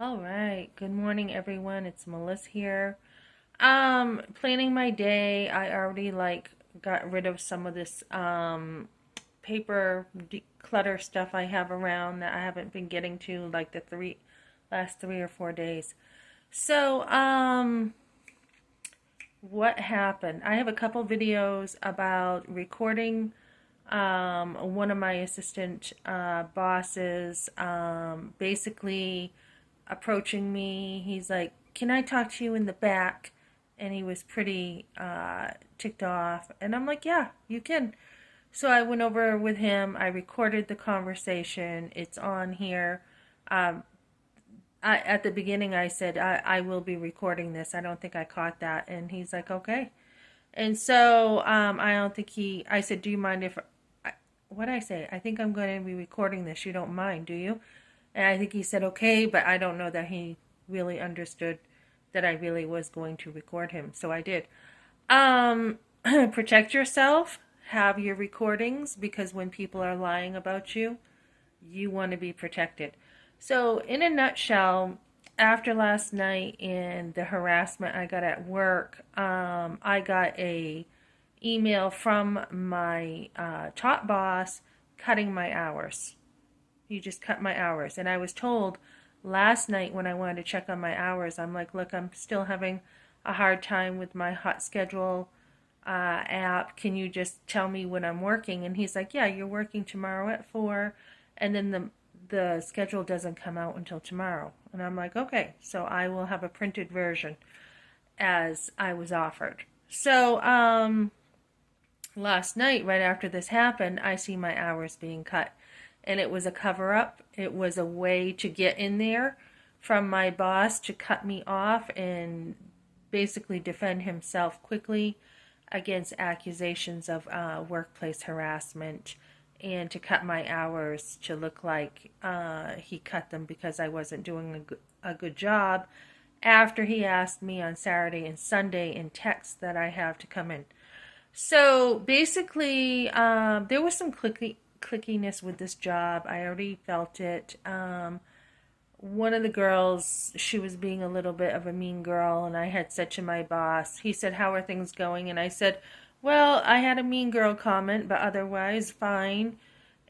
All right. Good morning, everyone. It's Melissa here. Planning my day. I already got rid of some of this paper clutter stuff I have around that I haven't been getting to like the last 3 or 4 days. So, what happened? I have a couple videos about recording one of my assistant bosses basically approaching me. He's like, "Can I talk to you in the back?" And he was pretty ticked off. And I'm like, "Yeah, you can." So I went over with him. I recorded the conversation. It's on here. Um, at the beginning, I said, I will be recording this. I don't think I caught that. And he's like, "Okay." And so I don't think I said, "Do you mind if, what did I say? I think I'm going to be recording this. You don't mind, do you?" And I think he said, "Okay," but I don't know that he really understood that I really was going to record him. So I did. Um, Protect yourself. Have your recordings because when people are lying about you, you want to be protected. So, in a nutshell, after last night and the harassment I got at work, I got a email from my top boss cutting my hours. He just cut my hours, and I was told last night when I wanted to check on my hours, I'm like, "Look, I'm still having a hard time with my hot schedule app. Can you just tell me when I'm working?" And he's like, "Yeah, you're working tomorrow at 4, and then the schedule doesn't come out until tomorrow." And I'm like, "Okay, so I will have a printed version as I was offered." So last night, right after this happened, I see my hours being cut. And it was a cover up. It was a way to get in there from my boss to cut me off and basically defend himself quickly against accusations of workplace harassment and to cut my hours to look like he cut them because I wasn't doing a good job after he asked me on Saturday and Sunday in text that I have to come in. So basically, there was some clickiness with this job. I already felt it. One of the girls, she was being a little bit of a mean girl, and I had said to my boss, he said, "How are things going?" And I said, "Well, I had a mean girl comment, but otherwise fine."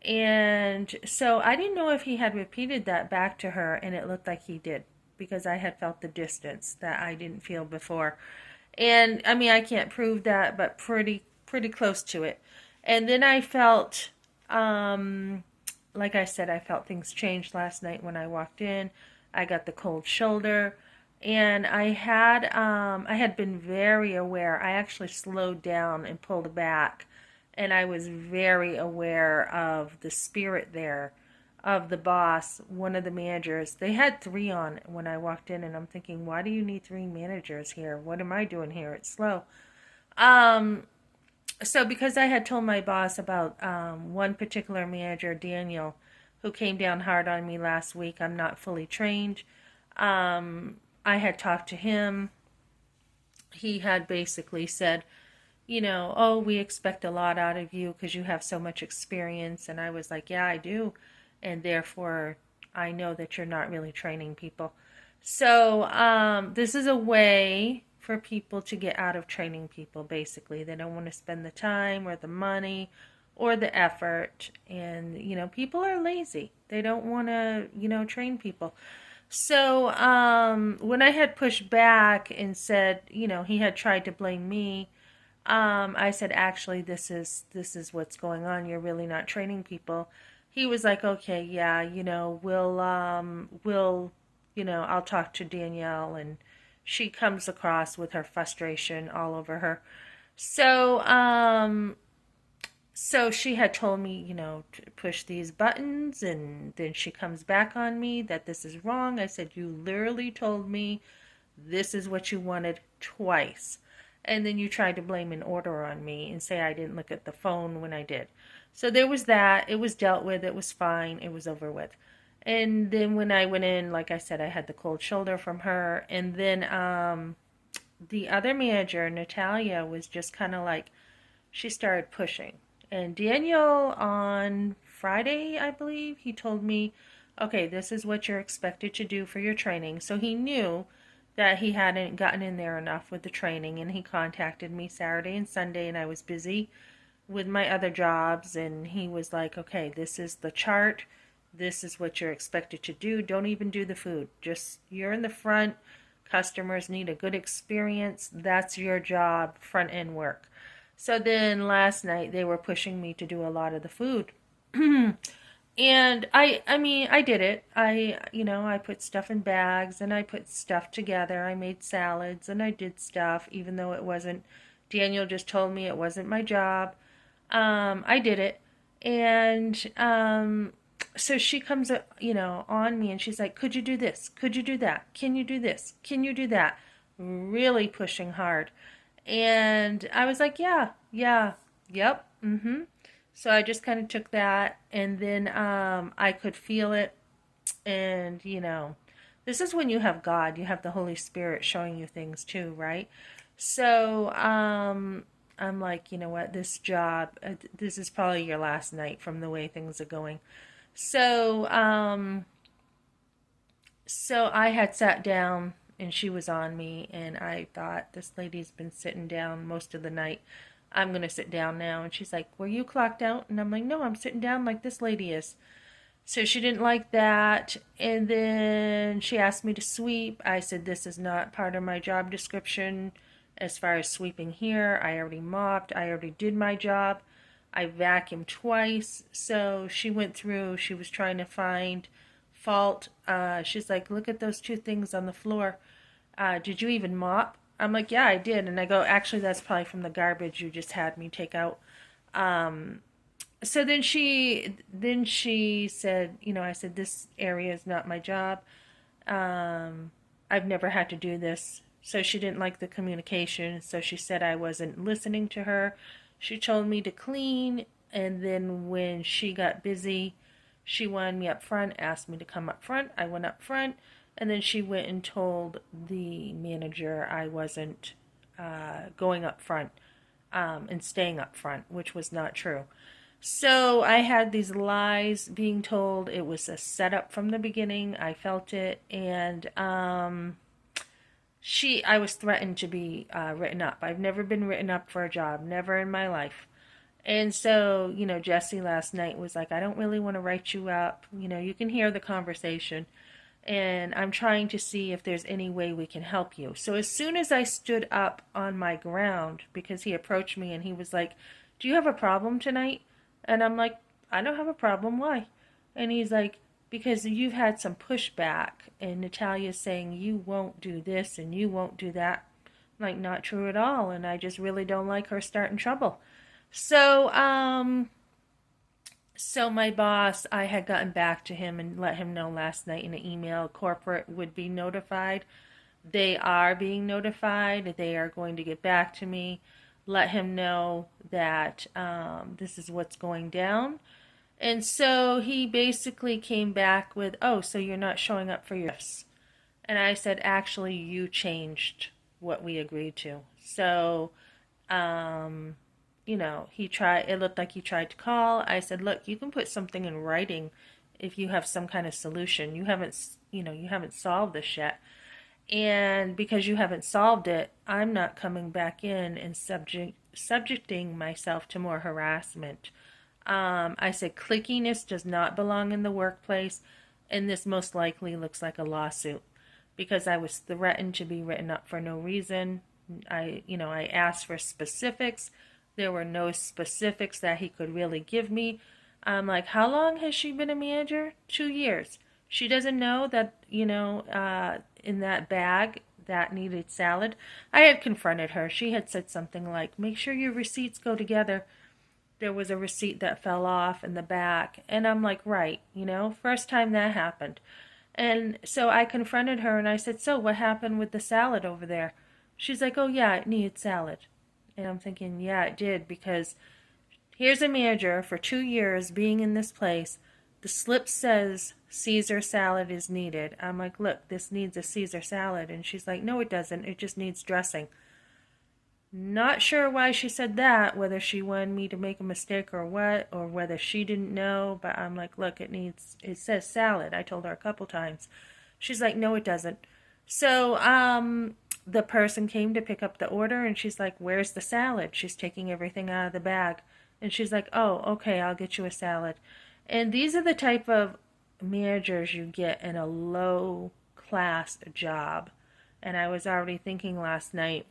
And so I didn't know if he had repeated that back to her, and it looked like he did because I had felt the distance that I didn't feel before. And I mean, I can't prove that, but pretty close to it. And then I felt, like I said, I felt things changed last night when I walked in. I got the cold shoulder, and I had been very aware. I actually slowed down and pulled back, and I was very aware of the spirit there of the boss, one of the managers. They had three on when I walked in, and I'm thinking, why do you need three managers here? What am I doing here? It's slow. Um, so because I had told my boss about one particular manager, Daniel, who came down hard on me last week, I'm not fully trained. I had talked to him. He had basically said, "Oh, we expect a lot out of you because you have so much experience." And I was like, "Yeah, I do. And therefore, I know that you're not really training people." So, this is a way for people to get out of training people, basically. They don't want to spend the time or the money or the effort. And, people are lazy. They don't want to, train people. So when I had pushed back and said, he had tried to blame me, I said, "Actually, this is what's going on. You're really not training people." He was like, "Okay, yeah, I'll talk to Danielle," and she comes across with her frustration all over her. So so she had told me, to push these buttons, and then she comes back on me that this is wrong. I said, "You literally told me this is what you wanted twice. And then you tried to blame an order on me and say I didn't look at the phone when I did." So there was that. It was dealt with. It was fine. It was over with. And then when I went in, like I said, I had the cold shoulder from her. And then the other manager, Natalia, was just kind of like, she started pushing. And Daniel on Friday, I believe, he told me, okay, this is what you're expected to do for your training. So he knew that he hadn't gotten in there enough with the training, and he contacted me Saturday and Sunday, and I was busy with my other jobs, and he was like, okay, this is the chart. This is what you're expected to do. Don't even do the food. Just, you're in the front. Customers need a good experience. That's your job, front end work. So then last night they were pushing me to do a lot of the food. And I mean, I did it. I put stuff in bags and I put stuff together. I made salads and I did stuff, even though it wasn't, Daniel just told me it wasn't my job. I did it. And so she comes, on me and she's like, could you do this? Could you do that? Can you do this? Can you do that? Really pushing hard. And I was like, yeah, yeah, yep, mm-hmm. So I just kind of took that, and then I could feel it. And, this is when you have God, you have the Holy Spirit showing you things too, right? So I'm like, you know what, this job, this is probably your last night from the way things are going. So, so I had sat down and she was on me, and I thought, this lady's been sitting down most of the night. I'm going to sit down now. And she's like, were you clocked out? And I'm like, no, I'm sitting down like this lady is. So she didn't like that. And then she asked me to sweep. I said, this is not part of my job description as far as sweeping here. I already mopped. I already did my job. I vacuumed twice. So she went through. She was trying to find fault. She's like, look at those two things on the floor. Did you even mop? I'm like, yeah, I did. And I go, actually, that's probably from the garbage you just had me take out. So then she said, I said, this area is not my job. I've never had to do this. So she didn't like the communication. So she said I wasn't listening to her. She told me to clean. And then when she got busy, she wanted me up front, asked me to come up front. I went up front. And then she went and told the manager I wasn't going up front and staying up front, which was not true. So I had these lies being told. It was a setup from the beginning. I felt it. And I was threatened to be written up. I've never been written up for a job, never in my life. And so, Jesse last night was like, I don't really want to write you up. You can hear the conversation. And I'm trying to see if there's any way we can help you. So as soon as I stood up on my ground, because he approached me and he was like, do you have a problem tonight? And I'm like, I don't have a problem. Why? And he's like, because you've had some pushback and Natalia's saying you won't do this and you won't do that. I'm like, not true at all. And I just really don't like her starting trouble. So my boss, I had gotten back to him and let him know last night in an email, corporate would be notified. They are being notified. They are going to get back to me, let him know that this is what's going down. And so he basically came back with, oh, so you're not showing up for your shifts. And I said, actually, you changed what we agreed to. So, it looked like he tried to call. I said, look, you can put something in writing if you have some kind of solution. You haven't solved this yet. And because you haven't solved it, I'm not coming back in and subjecting myself to more harassment. I said, clickiness does not belong in the workplace, and this most likely looks like a lawsuit because I was threatened to be written up for no reason. I asked for specifics. There were no specifics that he could really give me. I'm like, how long has she been a manager? 2 years. She doesn't know that, in that bag that needed salad. I had confronted her. She had said something like, make sure your receipts go together. There was a receipt that fell off in the back. And I'm like, right, first time that happened. And so I confronted her and I said, so what happened with the salad over there? She's like, oh yeah, it needed salad. And I'm thinking, yeah, it did, because here's a manager for 2 years being in this place. The slip says Caesar salad is needed. I'm like, look, this needs a Caesar salad. And she's like, no, it doesn't. It just needs dressing. Not sure why she said that, whether she wanted me to make a mistake or what, or whether she didn't know, but I'm like, look, it says salad. I told her a couple times. She's like, no, it doesn't. So, the person came to pick up the order and she's like, where's the salad? She's taking everything out of the bag. And she's like, oh, okay, I'll get you a salad. And these are the type of managers you get in a low class job. And I was already thinking last night,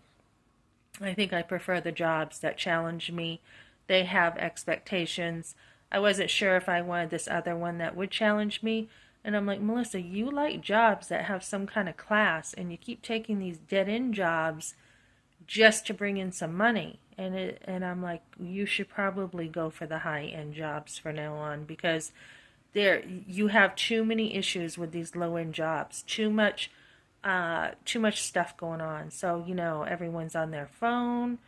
I think I prefer the jobs that challenge me. They have expectations. I wasn't sure if I wanted this other one that would challenge me. And I'm like, Melissa, you like jobs that have some kind of class, and you keep taking these dead end jobs just to bring in some money. And I'm like, you should probably go for the high end jobs from now on, because there you have too many issues with these low end jobs. Too much stuff going on. So, everyone's on their phone,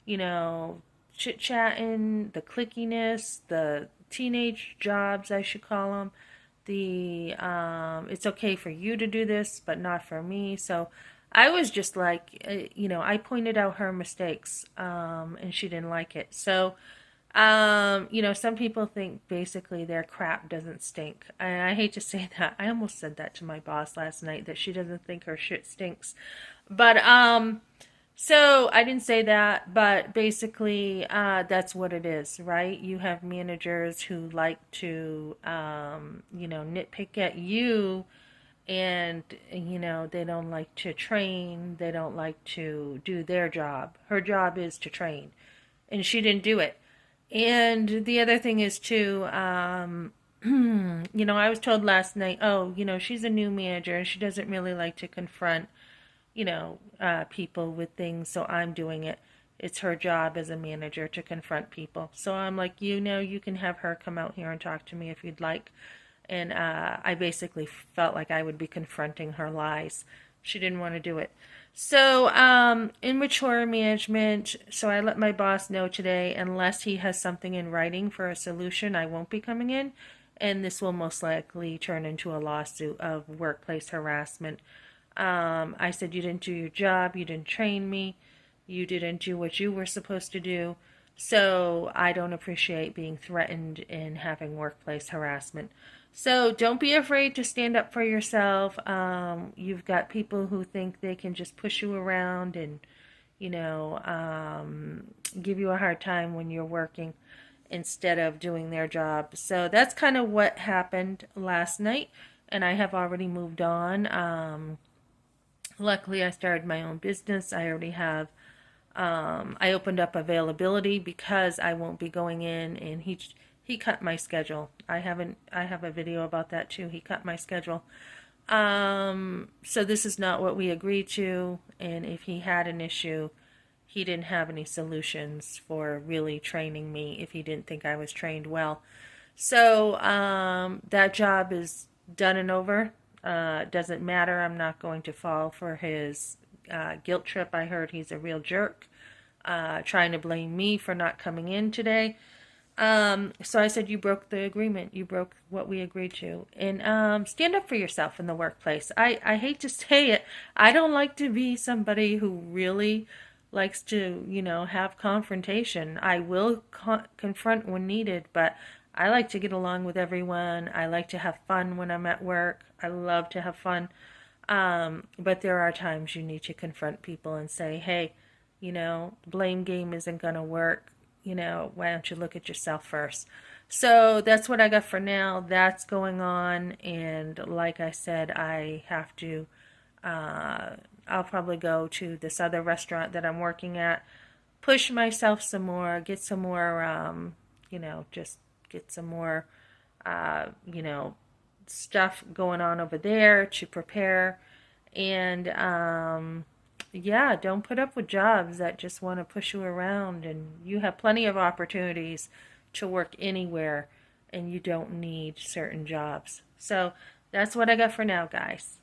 chit chatting, the clickiness, the teenage jobs, I should call them. It's okay for you to do this, but not for me. So I was just like, I pointed out her mistakes, and she didn't like it. So, some people think basically their crap doesn't stink. And I hate to say that. I almost said that to my boss last night, that she doesn't think her shit stinks. But, so I didn't say that, but basically, that's what it is, right? You have managers who like to, nitpick at you, and, they don't like to train. They don't like to do their job. Her job is to train, and she didn't do it. And the other thing is too, I was told last night, oh, she's a new manager and she doesn't really like to confront, people with things, so I'm doing it. It's her job as a manager to confront people. So I'm like, you can have her come out here and talk to me if you'd like. And I basically felt like I would be confronting her lies. She didn't want to do it. So, immature management. So I let my boss know today, unless he has something in writing for a solution, I won't be coming in. And this will most likely turn into a lawsuit of workplace harassment. I said, you didn't do your job. You didn't train me. You didn't do what you were supposed to do. So I don't appreciate being threatened and having workplace harassment. So don't be afraid to stand up for yourself. You've got people who think they can just push you around and, give you a hard time when you're working instead of doing their job. So that's kind of what happened last night, and I have already moved on. Luckily, I started my own business. I already have I opened up availability because I won't be going in, and he cut my schedule. I have a video about that too. He cut my schedule. So this is not what we agreed to, and if he had an issue, he didn't have any solutions for really training me if he didn't think I was trained well. So that job is done and over. Doesn't matter. I'm not going to fall for his guilt trip. I heard he's a real jerk, trying to blame me for not coming in today. So I said, you broke the agreement. You broke what we agreed to. And stand up for yourself in the workplace. I hate to say it. I don't like to be somebody who really likes to, have confrontation. I will confront when needed, but I like to get along with everyone. I like to have fun when I'm at work. I love to have fun. But there are times you need to confront people and say, hey, blame game isn't going to work. Why don't you look at yourself first? So that's what I got for now. That's going on. And like I said, I have to, I'll probably go to this other restaurant that I'm working at, push myself some more, get some more, just get some more, stuff going on over there to prepare. And, yeah, don't put up with jobs that just want to push you around, and you have plenty of opportunities to work anywhere, and you don't need certain jobs. So that's what I got for now, guys.